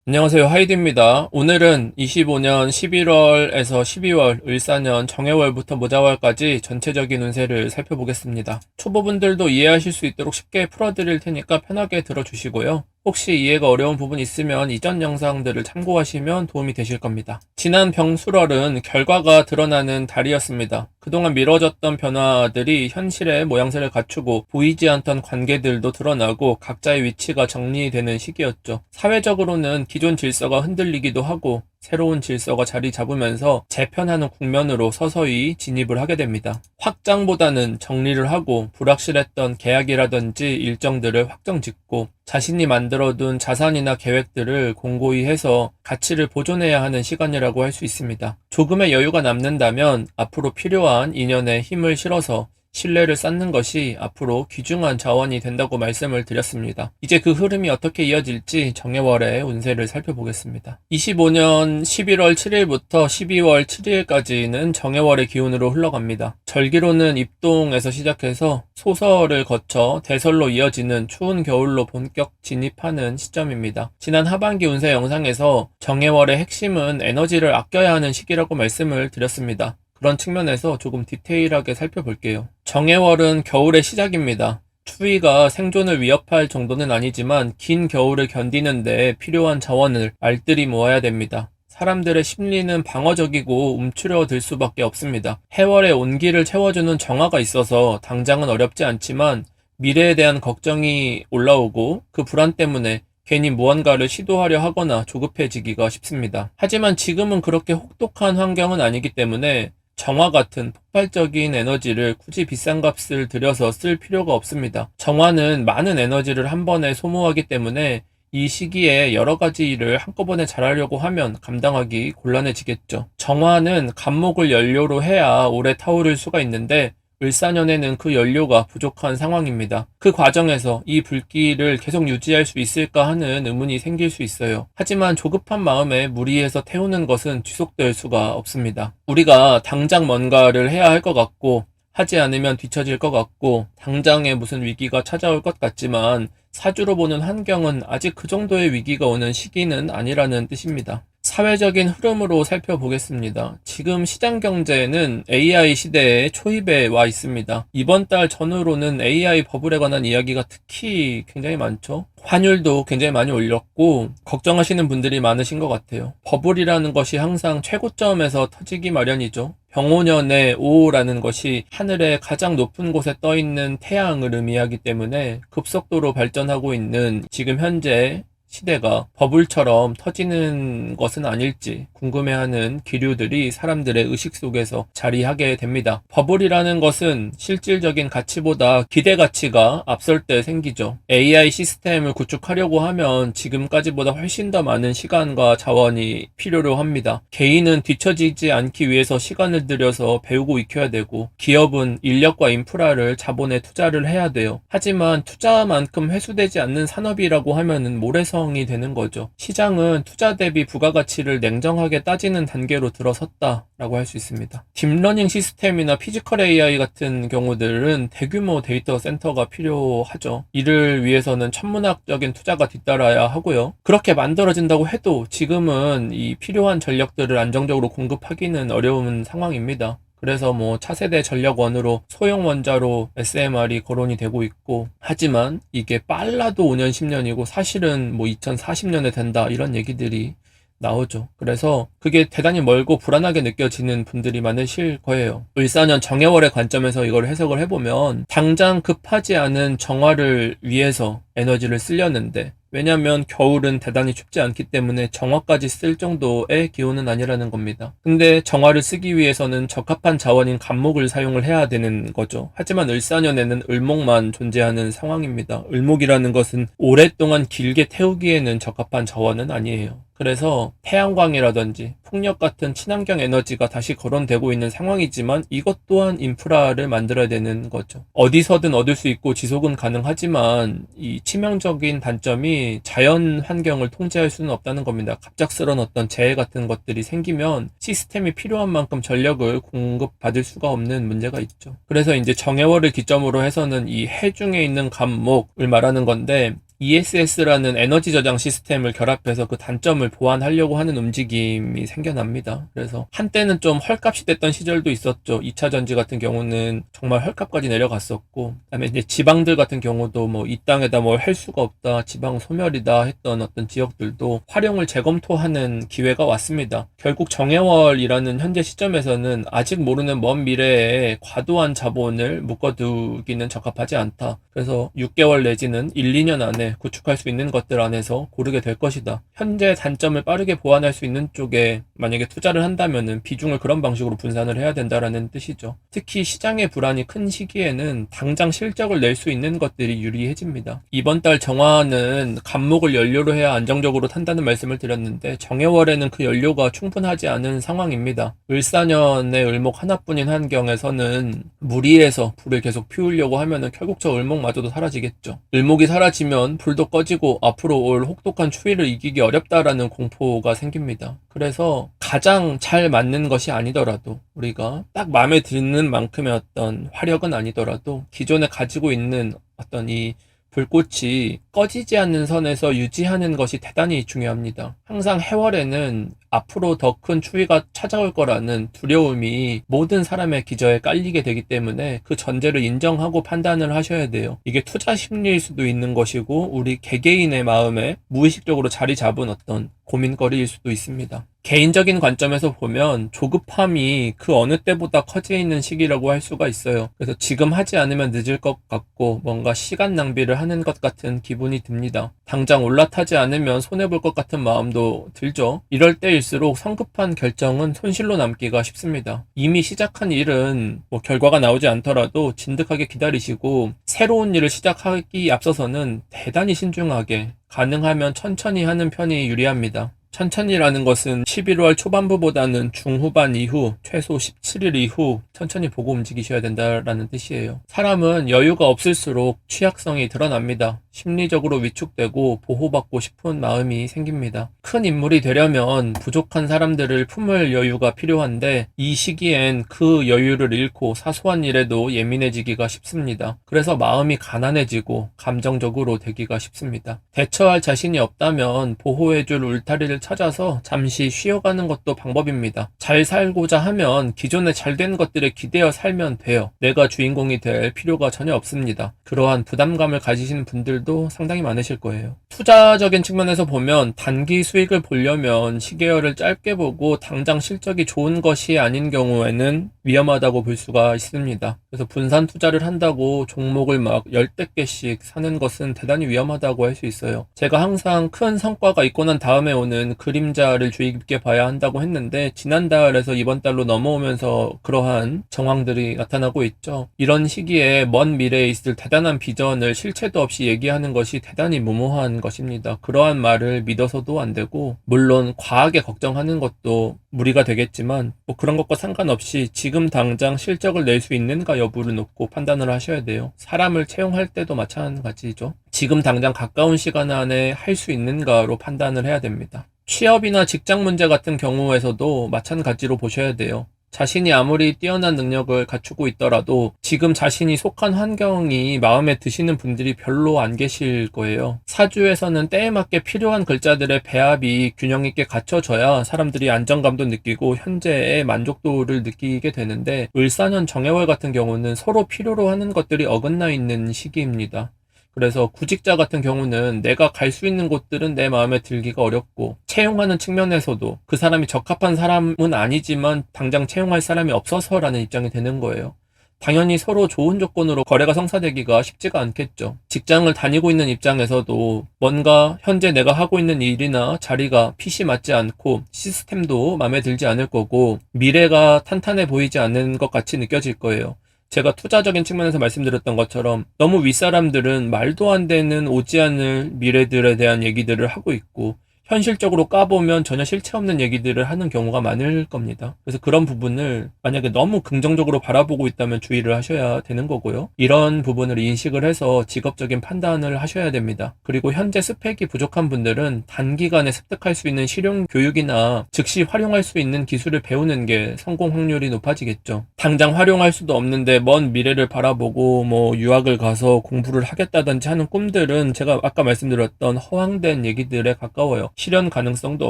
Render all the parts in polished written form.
안녕하세요. 하이드입니다. 오늘은 25년 11월에서 12월 을사년 정해월부터 모자월까지 전체적인 운세를 살펴보겠습니다. 초보분들도 이해하실 수 있도록 쉽게 풀어드릴 테니까 편하게 들어주시고요. 혹시 이해가 어려운 부분 있으면 이전 영상들을 참고하시면 도움이 되실 겁니다. 지난 병술월은 결과가 드러나는 달이었습니다. 그동안 미뤄졌던 변화들이 현실의 모양새를 갖추고 보이지 않던 관계들도 드러나고 각자의 위치가 정리되는 시기였죠. 사회적으로는 기존 질서가 흔들리기도 하고 새로운 질서가 자리 잡으면서 재편하는 국면으로 서서히 진입을 하게 됩니다. 확장보다는 정리를 하고 불확실했던 계약이라든지 일정들을 확정짓고 자신이 만들어둔 자산이나 계획들을 공고히 해서 가치를 보존해야 하는 시간이라고 할 수 있습니다. 조금의 여유가 남는다면 앞으로 필요한 인연에 힘을 실어서 신뢰를 쌓는 것이 앞으로 귀중한 자원이 된다고 말씀을 드렸습니다. 이제 그 흐름이 어떻게 이어질지 정해월의 운세를 살펴보겠습니다. 25년 11월 7일부터 12월 7일까지는 정해월의 기운으로 흘러갑니다. 절기로는 입동에서 시작해서 소설을 거쳐 대설로 이어지는 추운 겨울로 본격 진입하는 시점입니다. 지난 하반기 운세 영상에서 정해월의 핵심은 에너지를 아껴야 하는 시기라고 말씀을 드렸습니다. 그런 측면에서 조금 디테일하게 살펴볼게요. 정해월은 겨울의 시작입니다. 추위가 생존을 위협할 정도는 아니지만 긴 겨울을 견디는 데 필요한 자원을 알뜰히 모아야 됩니다. 사람들의 심리는 방어적이고 움츠려들 수밖에 없습니다. 해월의 온기를 채워주는 정화가 있어서 당장은 어렵지 않지만 미래에 대한 걱정이 올라오고 그 불안 때문에 괜히 무언가를 시도하려 하거나 조급해지기가 쉽습니다. 하지만 지금은 그렇게 혹독한 환경은 아니기 때문에 정화 같은 폭발적인 에너지를 굳이 비싼 값을 들여서 쓸 필요가 없습니다. 정화는 많은 에너지를 한 번에 소모하기 때문에 이 시기에 여러 가지 일을 한꺼번에 잘하려고 하면 감당하기 곤란해지겠죠. 정화는 간목을 연료로 해야 오래 타오를 수가 있는데 을사년에는 그 연료가 부족한 상황입니다. 그 과정에서 이 불길을 계속 유지할 수 있을까 하는 의문이 생길 수 있어요. 하지만 조급한 마음에 무리해서 태우는 것은 지속될 수가 없습니다. 우리가 당장 뭔가를 해야 할 것 같고 하지 않으면 뒤처질 것 같고 당장에 무슨 위기가 찾아올 것 같지만 사주로 보는 환경은 아직 그 정도의 위기가 오는 시기는 아니라는 뜻입니다. 사회적인 흐름으로 살펴보겠습니다. 지금 시장 경제는 AI 시대의 초입에 와 있습니다. 이번 달 전후로는 AI 버블에 관한 이야기가 특히 굉장히 많죠. 환율도 굉장히 많이 올렸고 걱정하시는 분들이 많으신 것 같아요. 버블이라는 것이 항상 최고점에서 터지기 마련이죠. 병오년의 5라는 것이 하늘의 가장 높은 곳에 떠 있는 태양을 의미하기 때문에 급속도로 발전하고 있는 지금 현재 시대가 버블처럼 터지는 것은 아닐지 궁금해하는 기류들이 사람들의 의식 속에서 자리하게 됩니다. 버블이라는 것은 실질적인 가치보다 기대 가치가 앞설 때 생기죠. AI 시스템을 구축하려고 하면 지금까지보다 훨씬 더 많은 시간과 자원이 필요로 합니다. 개인은 뒤처지지 않기 위해서 시간을 들여서 배우고 익혀야 되고 기업은 인력과 인프라를 자본에 투자를 해야 돼요. 하지만 투자만큼 회수되지 않는 산업이라고 하면은 모래성 이 되는 거죠. 시장은 투자 대비 부가가치를 냉정하게 따지는 단계로 들어섰다라고 할 수 있습니다. 딥러닝 시스템이나 피지컬 AI 같은 경우들은 대규모 데이터 센터가 필요하죠. 이를 위해서는 천문학적인 투자가 뒤따라야 하고요. 그렇게 만들어진다고 해도 지금은 이 필요한 전력들을 안정적으로 공급하기는 어려운 상황입니다. 그래서 차세대 전력원으로 소형 원자로 SMR이 거론이 되고 있고 하지만 이게 빨라도 5년 10년이고 사실은 2040년에 된다 이런 얘기들이 나오죠. 그래서 그게 대단히 멀고 불안하게 느껴지는 분들이 많으실 거예요. 을사년 정해월의 관점에서 이걸 해석을 해보면 당장 급하지 않은 정화를 위해서 에너지를 쓰려는데 왜냐면 겨울은 대단히 춥지 않기 때문에 정화까지 쓸 정도의 기온은 아니라는 겁니다. 근데 정화를 쓰기 위해서는 적합한 자원인 간목을 사용을 해야 되는 거죠. 하지만 을사년에는 을목만 존재하는 상황입니다. 을목이라는 것은 오랫동안 길게 태우기에는 적합한 자원은 아니에요. 그래서 태양광이라든지 풍력 같은 친환경 에너지가 다시 거론되고 있는 상황이지만 이것 또한 인프라를 만들어야 되는 거죠. 어디서든 얻을 수 있고 지속은 가능하지만 이 치명적인 단점이 자연 환경을 통제할 수는 없다는 겁니다. 갑작스러운 어떤 재해 같은 것들이 생기면 시스템이 필요한 만큼 전력을 공급받을 수가 없는 문제가 있죠. 그래서 이제 정해월을 기점으로 해서는 이 해 중에 있는 간목을 말하는 건데 ESS라는 에너지 저장 시스템을 결합해서 그 단점을 보완하려고 하는 움직임이 생겨납니다. 그래서 한때는 좀 헐값이 됐던 시절도 있었죠. 2차 전지 같은 경우는 정말 헐값까지 내려갔었고, 그다음에 이제 지방들 같은 경우도 뭐 이 땅에다 뭘 할 수가 없다, 지방 소멸이다 했던 어떤 지역들도 활용을 재검토하는 기회가 왔습니다. 결국 정해월이라는 현재 시점에서는 아직 모르는 먼 미래에 과도한 자본을 묶어두기는 적합하지 않다. 그래서 6개월 내지는 1, 2년 안에 구축할 수 있는 것들 안에서 고르게 될 것이다. 현재 단점을 빠르게 보완할 수 있는 쪽에 만약에 투자를 한다면은 비중을 그런 방식으로 분산을 해야 된다라는 뜻이죠. 특히 시장의 불안이 큰 시기에는 당장 실적을 낼 수 있는 것들이 유리해집니다. 이번 달 정화는 감목을 연료로 해야 안정적으로 탄다는 말씀을 드렸는데 정해월에는 그 연료가 충분하지 않은 상황입니다. 을사년의 을목 하나뿐인 환경에서는 무리해서 불을 계속 피우려고 하면은 결국 저 을목마저도 사라지겠죠. 을목이 사라지면 불도 꺼지고 앞으로 올 혹독한 추위를 이기기 어렵다라는 공포가 생깁니다. 그래서 가장 잘 맞는 것이 아니더라도 우리가 딱 마음에 드는 만큼의 어떤 화력은 아니더라도 기존에 가지고 있는 어떤 이 불꽃이 꺼지지 않는 선에서 유지하는 것이 대단히 중요합니다. 항상 해월에는 앞으로 더 큰 추위가 찾아올 거라는 두려움이 모든 사람의 기저에 깔리게 되기 때문에 그 전제를 인정하고 판단을 하셔야 돼요. 이게 투자 심리일 수도 있는 것이고 우리 개개인의 마음에 무의식적으로 자리 잡은 어떤 고민거리일 수도 있습니다. 개인적인 관점에서 보면 조급함이 그 어느 때보다 커져 있는 시기라고 할 수가 있어요. 그래서 지금 하지 않으면 늦을 것 같고 뭔가 시간 낭비를 하는 것 같은 기분이 듭니다. 당장 올라타지 않으면 손해볼 것 같은 마음도 들죠. 이럴 때일수록 성급한 결정은 손실로 남기가 쉽습니다. 이미 시작한 일은 뭐 결과가 나오지 않더라도 진득하게 기다리시고 새로운 일을 시작하기 앞서서는 대단히 신중하게 가능하면 천천히 하는 편이 유리합니다. 천천히라는 것은 11월 초반부보다는 중후반 이후 최소 17일 이후 천천히 보고 움직이셔야 된다라는 뜻이에요. 사람은 여유가 없을수록 취약성이 드러납니다. 심리적으로 위축되고 보호받고 싶은 마음이 생깁니다. 큰 인물이 되려면 부족한 사람들을 품을 여유가 필요한데 이 시기엔 그 여유를 잃고 사소한 일에도 예민해지기가 쉽습니다. 그래서 마음이 가난해지고 감정적으로 되기가 쉽습니다. 대처할 자신이 없다면 보호해줄 울타리를 찾아서 잠시 쉬어가는 것도 방법입니다. 잘 살고자 하면 기존에 잘된 것들에 기대어 살면 돼요. 내가 주인공이 될 필요가 전혀 없습니다. 그러한 부담감을 가지시는 분들도 상당히 많으실 거예요. 투자적인 측면에서 보면 단기 수익을 보려면 시계열을 짧게 보고 당장 실적이 좋은 것이 아닌 경우에는 위험하다고 볼 수가 있습니다. 그래서 분산 투자를 한다고 종목을 막 열댓 개씩 사는 것은 대단히 위험하다고 할 수 있어요. 제가 항상 큰 성과가 있고 난 다음에 오는 그림자를 주의 깊게 봐야 한다고 했는데 지난달에서 이번 달로 넘어오면서 그러한 정황들이 나타나고 있죠. 이런 시기에 먼 미래에 있을 대단한 비전을 실체도 없이 얘기하는 것이 대단히 무모한 것입니다. 그러한 말을 믿어서도 안 되고 물론 과하게 걱정하는 것도 무리가 되겠지만 뭐 그런 것과 상관없이 지금 당장 실적을 낼 수 있는가 여부를 놓고 판단을 하셔야 돼요. 사람을 채용할 때도 마찬가지죠. 지금 당장 가까운 시간 안에 할 수 있는가로 판단을 해야 됩니다. 취업이나 직장 문제 같은 경우에서도 마찬가지로 보셔야 돼요. 자신이 아무리 뛰어난 능력을 갖추고 있더라도 지금 자신이 속한 환경이 마음에 드시는 분들이 별로 안 계실 거예요. 사주에서는 때에 맞게 필요한 글자들의 배합이 균형 있게 갖춰져야 사람들이 안정감도 느끼고 현재의 만족도를 느끼게 되는데 을사년 정해월 같은 경우는 서로 필요로 하는 것들이 어긋나 있는 시기입니다. 그래서 구직자 같은 경우는 내가 갈 수 있는 곳들은 내 마음에 들기가 어렵고 채용하는 측면에서도 그 사람이 적합한 사람은 아니지만 당장 채용할 사람이 없어서라는 입장이 되는 거예요. 당연히 서로 좋은 조건으로 거래가 성사되기가 쉽지가 않겠죠. 직장을 다니고 있는 입장에서도 뭔가 현재 내가 하고 있는 일이나 자리가 핏이 맞지 않고 시스템도 마음에 들지 않을 거고 미래가 탄탄해 보이지 않는 것 같이 느껴질 거예요. 제가 투자적인 측면에서 말씀드렸던 것처럼 너무 윗사람들은 말도 안 되는 오지 않을 미래들에 대한 얘기들을 하고 있고 현실적으로 까보면 전혀 실체 없는 얘기들을 하는 경우가 많을 겁니다. 그래서 그런 부분을 만약에 너무 긍정적으로 바라보고 있다면 주의를 하셔야 되는 거고요. 이런 부분을 인식을 해서 직업적인 판단을 하셔야 됩니다. 그리고 현재 스펙이 부족한 분들은 단기간에 습득할 수 있는 실용 교육이나 즉시 활용할 수 있는 기술을 배우는 게 성공 확률이 높아지겠죠. 당장 활용할 수도 없는데 먼 미래를 바라보고 뭐 유학을 가서 공부를 하겠다든지 하는 꿈들은 제가 아까 말씀드렸던 허황된 얘기들에 가까워요. 실현 가능성도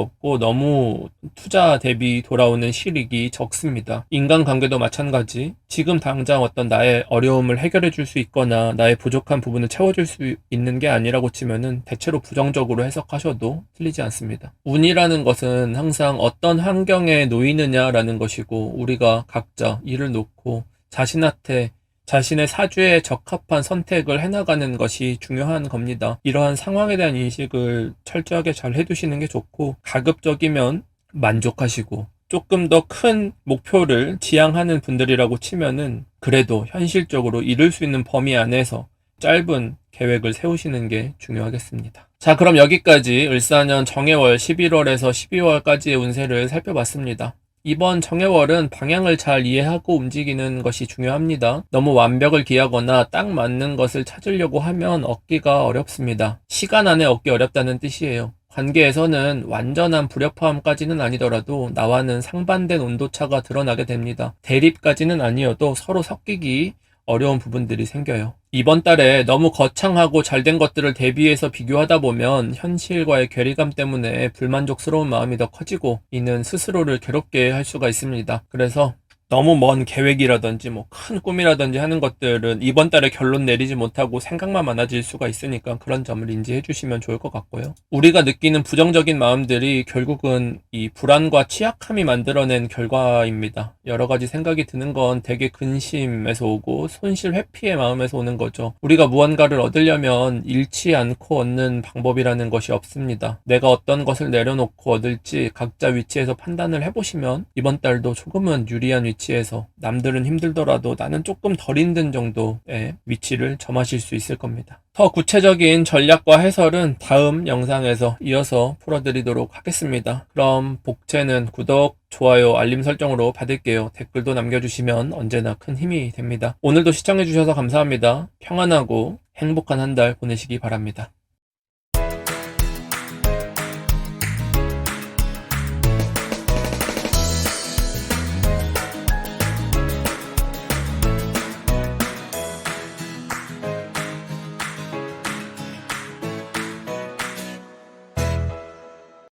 없고 너무 투자 대비 돌아오는 실익이 적습니다. 인간관계도 마찬가지. 지금 당장 어떤 나의 어려움을 해결해 줄 수 있거나 나의 부족한 부분을 채워줄 수 있는 게 아니라고 치면은 대체로 부정적으로 해석하셔도 틀리지 않습니다. 운이라는 것은 항상 어떤 환경에 놓이느냐라는 것이고, 우리가 각자 일을 놓고 자신한테 자신의 사주에 적합한 선택을 해나가는 것이 중요한 겁니다. 이러한 상황에 대한 인식을 철저하게 잘 해두시는 게 좋고, 가급적이면 만족하시고, 조금 더 큰 목표를 지향하는 분들이라고 치면은 그래도 현실적으로 이룰 수 있는 범위 안에서 짧은 계획을 세우시는 게 중요하겠습니다. 자, 그럼 여기까지 을사년 정해월 11월에서 12월까지의 운세를 살펴봤습니다. 이번 정해월은 방향을 잘 이해하고 움직이는 것이 중요합니다. 너무 완벽을 기하거나 딱 맞는 것을 찾으려고 하면 얻기가 어렵습니다. 시간 안에 얻기 어렵다는 뜻이에요. 관계에서는 완전한 불협화음까지는 아니더라도 나와는 상반된 온도차가 드러나게 됩니다. 대립까지는 아니어도 서로 섞이기 어려운 부분들이 생겨요. 이번 달에 너무 거창하고 잘된 것들을 대비해서 비교하다 보면 현실과의 괴리감 때문에 불만족스러운 마음이 더 커지고, 이는 스스로를 괴롭게 할 수가 있습니다. 그래서 너무 먼 계획이라든지 뭐 큰 꿈이라든지 하는 것들은 이번 달에 결론 내리지 못하고 생각만 많아질 수가 있으니까 그런 점을 인지해 주시면 좋을 것 같고요. 우리가 느끼는 부정적인 마음들이 결국은 이 불안과 취약함이 만들어낸 결과입니다. 여러 가지 생각이 드는 건 되게 근심에서 오고 손실 회피의 마음에서 오는 거죠. 우리가 무언가를 얻으려면 잃지 않고 얻는 방법이라는 것이 없습니다. 내가 어떤 것을 내려놓고 얻을지 각자 위치에서 판단을 해보시면 이번 달도 조금은 유리한 위치에서 남들은 힘들더라도 나는 조금 덜 힘든 정도의 위치를 점하실 수 있을 겁니다. 더 구체적인 전략과 해설은 다음 영상에서 이어서 풀어드리도록 하겠습니다. 그럼 복채는 구독, 좋아요, 알림 설정으로 받을게요. 댓글도 남겨주시면 언제나 큰 힘이 됩니다. 오늘도 시청해주셔서 감사합니다. 평안하고 행복한 한 달 보내시기 바랍니다.